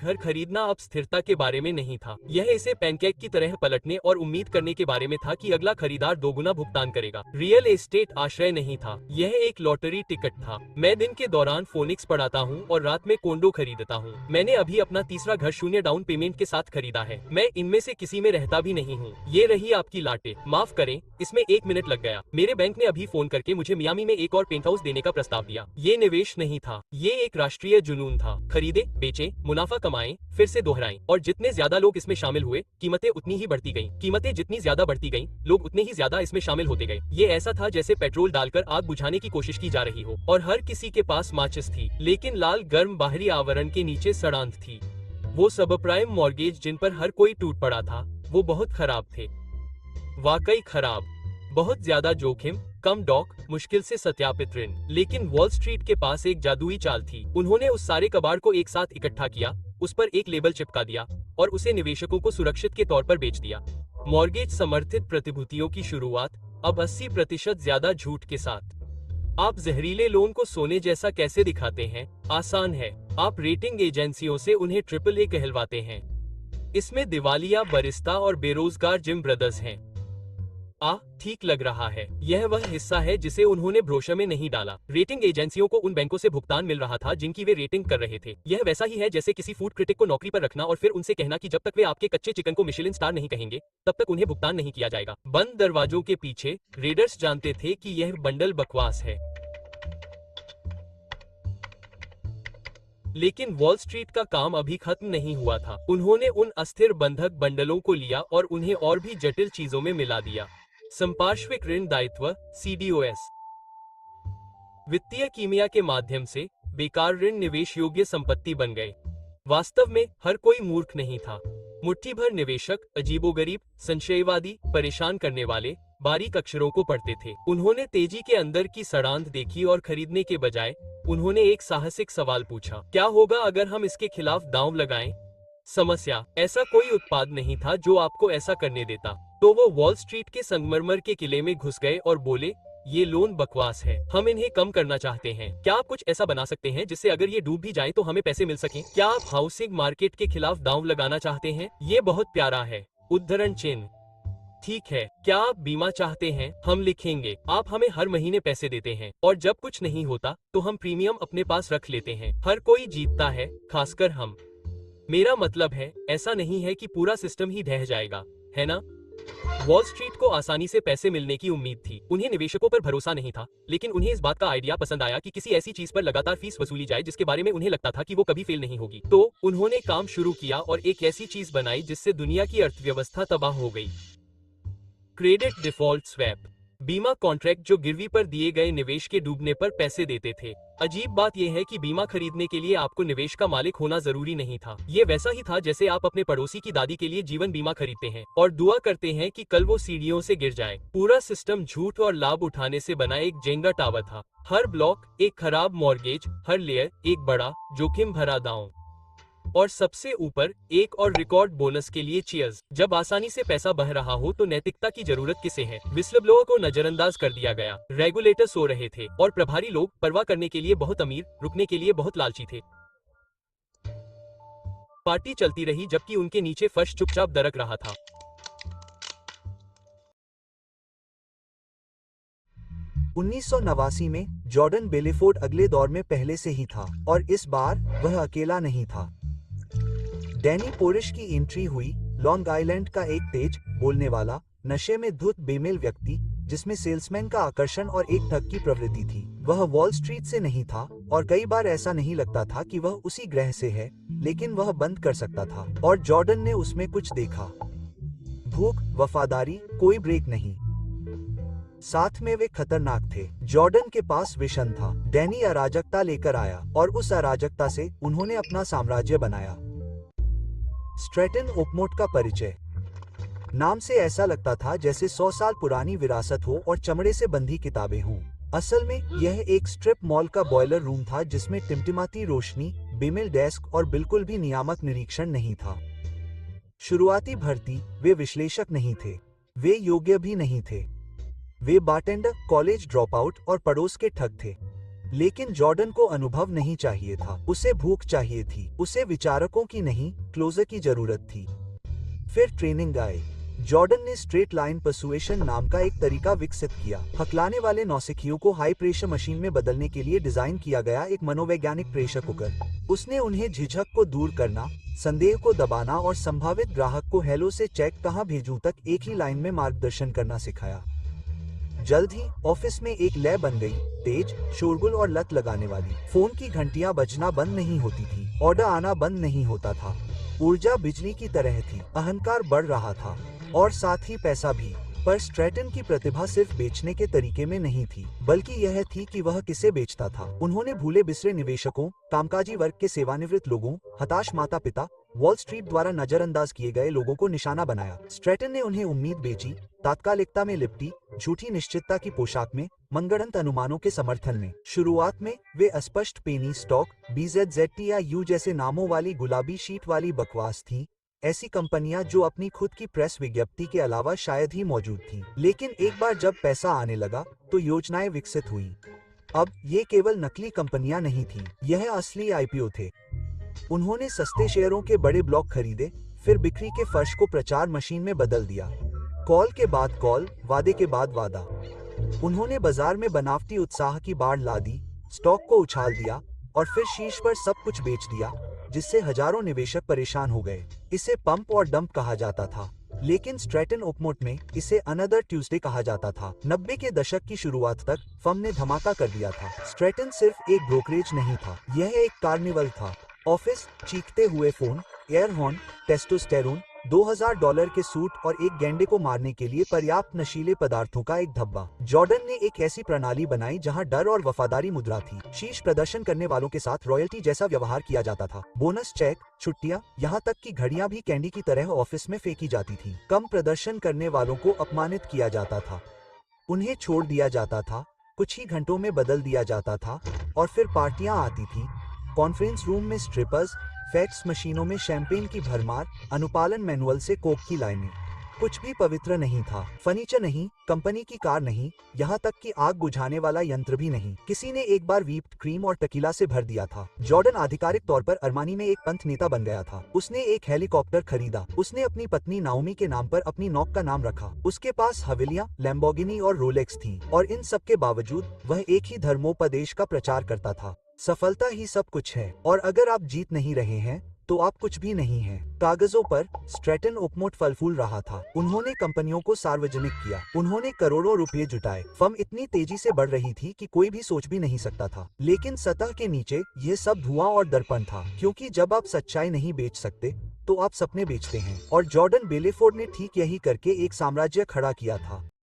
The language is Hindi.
घर खरीदना अब स्थिरता के बारे में नहीं था। यह इसे पैनकेक की तरह पलटने और उम्मीद करने के बारे में था कि अगला खरीदार दोगुना भुगतान करेगा। रियल एस्टेट आश्रय नहीं था, यह एक लॉटरी टिकट था। मैं दिन के दौरान फोनिक्स पढ़ाता हूँ और रात में कोंडो खरीदता हूँ। मैंने अभी अपना तीसरा घर शून्य डाउन पेमेंट के साथ खरीदा है। मैं इनमें से किसी में रहता भी नहीं हूँ। ये रही आपकी लाटे। माफ करें, इसमें 1 मिनट लग गया। मेरे बैंक ने अभी फोन करके मुझे मियामी में एक और पेंट हाउस देने का प्रस्ताव दिया। ये निवेश नहीं था, ये एक राष्ट्रीय जुनून था। खरीदे, बेचे, मुनाफा कमाएं, फिर से दोहराएं। और जितने ज्यादा लोग इसमें शामिल हुए, कीमतें उतनी ही बढ़ती गईं। कीमतें जितनी ज्यादा बढ़ती गईं, लोग उतने ही ज्यादा इसमें शामिल होते गए। ये ऐसा था जैसे पेट्रोल डालकर आग बुझाने की कोशिश की जा रही हो और हर किसी के पास माचिस थी, लेकिन लाल गर्म बाहरी आवरण के नीचे सड़ांध थी। वो सबप्राइम मॉर्गेज जिन पर हर कोई टूट पड़ा था, वो बहुत खराब थे। वाकई खराब। बहुत ज्यादा जोखिम, कम डॉक, मुश्किल से सत्यापित ऋण। लेकिन वॉल स्ट्रीट के पास एक जादुई चाल थी। उन्होंने उस सारे कबाड़ को एक साथ इकट्ठा किया, उस पर एक लेबल चिपका दिया और उसे निवेशकों को सुरक्षित के तौर पर बेच दिया। मॉर्गेज समर्थित प्रतिभूतियों की शुरुआत अब 80% ज्यादा झूठ के साथ। आप जहरीले लोन को सोने जैसा कैसे दिखाते हैं? आसान है, आप रेटिंग एजेंसियों से उन्हें AAA कहलवाते हैं। इसमें दिवालिया बरिस्ता और बेरोजगार जिम ब्रदर्स हैं। ठीक लग रहा है। यह वह हिस्सा है जिसे उन्होंने ब्रोशर में नहीं डाला। रेटिंग एजेंसियों को उन बैंकों से भुगतान मिल रहा था जिनकी वे रेटिंग कर रहे थे। यह वैसा ही है जैसे किसी फूड क्रिटिक को नौकरी पर रखना और फिर उनसे कहना कि जब तक वे आपके कच्चे चिकन को मिशेलिन स्टार नहीं कहेंगे, तब तक उन्हें भुगतान नहीं किया जाएगा। बंद दरवाजों के पीछे रेडर्स जानते थे कि यह बंडल बकवास है। लेकिन वॉल स्ट्रीट का काम अभी खत्म नहीं हुआ था। उन्होंने उन अस्थिर बंधक बंडलों को लिया और उन्हें और भी जटिल चीजों में मिला दिया। संपार्श्विक ऋण दायित्व, CDOS, वित्तीय कीमिया के माध्यम से बेकार ऋण निवेश योग्य संपत्ति बन गए। वास्तव में हर कोई मूर्ख नहीं था। मुट्ठी भर निवेशक अजीबोगरीब, संशयवादी, परेशान करने वाले, बारीक अक्षरों को पढ़ते थे। उन्होंने तेजी के अंदर की सड़ांध देखी और खरीदने के बजाय उन्होंने एक साहसिक सवाल पूछा, क्या होगा अगर हम इसके खिलाफ दांव लगाएं? समस्या, ऐसा कोई उत्पाद नहीं था जो आपको ऐसा करने देता। तो वो वॉल स्ट्रीट के संगमरमर के किले में घुस गए और बोले, ये लोन बकवास है, हम इन्हें कम करना चाहते हैं। क्या आप कुछ ऐसा बना सकते हैं जिससे अगर ये डूब भी जाए तो हमें पैसे मिल सकें? क्या आप हाउसिंग मार्केट के खिलाफ दांव लगाना चाहते हैं? ये बहुत प्यारा है। उद्धरण चिन्ह। ठीक है, क्या आप बीमा चाहते हैं? हम लिखेंगे, आप हमें हर महीने पैसे देते हैं और जब कुछ नहीं होता तो हम प्रीमियम अपने पास रख लेते हैं। हर कोई जीतता है, खासकर हम। मेरा मतलब है, ऐसा नहीं है कि पूरा सिस्टम ही ढह जाएगा, है ना? वॉल स्ट्रीट को आसानी से पैसे मिलने की उम्मीद थी। उन्हें निवेशकों पर भरोसा नहीं था, लेकिन उन्हें इस बात का आइडिया पसंद आया कि किसी ऐसी चीज पर लगातार फीस वसूली जाए जिसके बारे में उन्हें लगता था कि वो कभी फेल नहीं होगी। तो उन्होंने काम शुरू किया और एक ऐसी चीज बनाई जिससे दुनिया की अर्थव्यवस्था तबाह हो गई। क्रेडिट डिफॉल्ट स्वैप, बीमा कॉन्ट्रैक्ट जो गिरवी पर दिए गए निवेश के डूबने पर पैसे देते थे। अजीब बात यह है कि बीमा खरीदने के लिए आपको निवेश का मालिक होना जरूरी नहीं था। ये वैसा ही था जैसे आप अपने पड़ोसी की दादी के लिए जीवन बीमा खरीदते हैं और दुआ करते हैं कि कल वो सीढ़ियों से गिर जाए। पूरा सिस्टम झूठ और लाभ उठाने से बना एक जेंगा टावर था। हर ब्लॉक एक खराब मॉर्गेज, हर लेयर एक बड़ा जोखिम भरा दांव। और सबसे ऊपर एक और रिकॉर्ड बोनस के लिए चीयर्स। जब आसानी से पैसा बह रहा हो तो नैतिकता की जरूरत किसे है? विस्लब्लोअर को नजरअंदाज कर दिया गया। रेगुलेटर सो रहे थे और प्रभारी लोग परवाह करने के लिए बहुत अमीर, रुकने के लिए बहुत लालची थे। पार्टी चलती रही जबकि उनके नीचे फर्श चुपचाप दरक रहा था। 1989 में जॉर्डन बेलेफोर्ड अगले दौर में पहले से ही था और इस बार वह अकेला नहीं था। डैनी पोरिश की एंट्री हुई, लॉन्ग आइलैंड का एक तेज बोलने वाला, नशे में धुत बेमेल व्यक्ति जिसमें सेल्समैन का आकर्षण और एक ठग की प्रवृत्ति थी। वह वॉल स्ट्रीट से नहीं था और कई बार ऐसा नहीं लगता था कि वह उसी ग्रह से है, लेकिन वह बंद कर सकता था और जॉर्डन ने उसमें कुछ देखा। भूख, वफादारी, कोई ब्रेक नहीं। साथ में वे खतरनाक थे। जॉर्डन के पास विशन था। डैनी अराजकता लेकर आया और उस अराजकता से उन्होंने अपना साम्राज्य बनाया। स्ट्रैटन ओकमोट का परिचय। नाम से ऐसा लगता था जैसे 100 साल पुरानी विरासत हो और चमड़े से बंधी किताबें हों। असल में यह एक स्ट्रिप मॉल का बॉयलर रूम था जिसमें टिमटिमाती रोशनी, बेमेल डेस्क और बिल्कुल भी नियामक निरीक्षण नहीं था। शुरुआती भर्ती, वे विश्लेषक नहीं थे, वे योग्य भी नहीं थे। वे बारटेंडर, कॉलेज ड्रॉपआउट और पड़ोस के ठग थे। लेकिन जॉर्डन को अनुभव नहीं चाहिए था, उसे भूख चाहिए थी, उसे विचारकों की नहीं, क्लोजर की जरूरत थी। फिर ट्रेनिंग आई। जॉर्डन ने स्ट्रेट लाइन पर्सुएशन नाम का एक तरीका विकसित किया। हकलाने वाले नौसिखियों को हाई प्रेशर मशीन में बदलने के लिए डिजाइन किया गया एक मनोवैज्ञानिक प्रेशर कुकर। उसने उन्हें झिझक को दूर करना, संदेह को दबाना और संभावित ग्राहक को हेलो से चेक कहां भेजूं तक एक ही लाइन में मार्गदर्शन करना सिखाया। जल्द ही ऑफिस में एक लय बन गई, तेज, शोरगुल और लत लगाने वाली। फोन की घंटियां बजना बंद नहीं होती थी, ऑर्डर आना बंद नहीं होता था। ऊर्जा बिजली की तरह थी, अहंकार बढ़ रहा था और साथ ही पैसा भी। पर स्ट्रैटन की प्रतिभा सिर्फ बेचने के तरीके में नहीं थी, बल्कि यह थी कि वह किसे बेचता था। उन्होंने भूले बिसरे निवेशकों, कामकाजी वर्ग के सेवानिवृत्त लोगों, हताश माता पिता, वॉल स्ट्रीट द्वारा नजरअंदाज किए गए लोगों को निशाना बनाया। स्ट्रैटन ने उन्हें उम्मीद बेची, तात्कालिकता में लिपटी, झूठी निश्चितता की पोशाक में, मनगढ़ंत अनुमानों के समर्थन में। शुरुआत में वे अस्पष्ट पेनी स्टॉक, BZZT या यू जैसे नामों वाली गुलाबी शीट वाली बकवास थी, ऐसी कंपनियां जो अपनी खुद की प्रेस विज्ञप्ति के अलावा शायद ही मौजूद थीं। लेकिन एक बार जब पैसा आने लगा तो योजनाएं विकसित हुई। अब ये केवल नकली कंपनियां नहीं थीं, यह असली IPO थे। उन्होंने सस्ते शेयरों के बड़े ब्लॉक खरीदे, फिर बिक्री के फर्श को प्रचार मशीन में बदल दिया। कॉल के बाद कॉल, वादे के बाद वादा। उन्होंने बाजार में बनावटी उत्साह की बाढ़ ला दी, स्टॉक को उछाल दिया और फिर शीर्ष पर सब कुछ बेच दिया, जिससे हजारों निवेशक परेशान हो गए। इसे पंप और डंप कहा जाता था, लेकिन स्ट्रैटन उपमोट में इसे अनदर ट्यूसडे कहा जाता था। 90 के दशक की शुरुआत तक फर्म ने धमाका कर दिया था। स्ट्रैटन सिर्फ एक ब्रोकरेज नहीं था, यह एक कार्निवल था। ऑफिस, चीखते हुए फोन, एयर हॉर्न, टेस्टोस्टेरोन, $2000 के सूट और एक गैंडे को मारने के लिए पर्याप्त नशीले पदार्थों का एक धब्बा। जॉर्डन ने एक ऐसी प्रणाली बनाई जहां डर और वफादारी मुद्रा थी। शीर्ष प्रदर्शन करने वालों के साथ रॉयल्टी जैसा व्यवहार किया जाता था। बोनस चेक, छुट्टियां, यहाँ तक कि घड़ियां भी कैंडी की तरह ऑफिस में फेंकी जाती थी। कम प्रदर्शन करने वालों को अपमानित किया जाता था, उन्हें छोड़ दिया जाता था, कुछ ही घंटों में बदल दिया जाता था और फिर पार्टियां आती थी। कॉन्फ्रेंस रूम में स्ट्रिपर्स, फैक्स मशीनों में शैंपेन की भरमार, अनुपालन मैनुअल से कोक की लाइनें। कुछ भी पवित्र नहीं था। फर्नीचर नहीं, कंपनी की कार नहीं, यहाँ तक कि आग बुझाने वाला यंत्र भी नहीं। किसी ने एक बार व्हिप्ड क्रीम और टकीला से भर दिया था। जॉर्डन आधिकारिक तौर पर अरमानी में एक पंथ नेता बन गया था। उसने एक हेलीकॉप्टर खरीदा, उसने अपनी पत्नी नाओमी के नाम पर अपनी नौक का नाम रखा। उसके पास हवेलियां, लैम्बोर्गिनी और रोलेक्स थीं, और इन सब के बावजूद वह एक ही धर्मोपदेश का प्रचार करता था, सफलता ही सब कुछ है, और अगर आप जीत नहीं रहे हैं तो आप कुछ भी नहीं हैं। कागजों पर स्ट्रैटन उपमोट फल फूल रहा था। उन्होंने कंपनियों को सार्वजनिक किया, उन्होंने करोड़ों रुपए जुटाए। फर्म इतनी तेजी से बढ़ रही थी कि कोई भी सोच भी नहीं सकता था। लेकिन सतह के नीचे यह सब धुआं और दर्पण था, क्योंकि जब आप सच्चाई नहीं बेच सकते तो आप सपने बेचते हैं। और जॉर्डन बेलेफोर्ड ने ठीक यही करके एक साम्राज्य खड़ा किया था।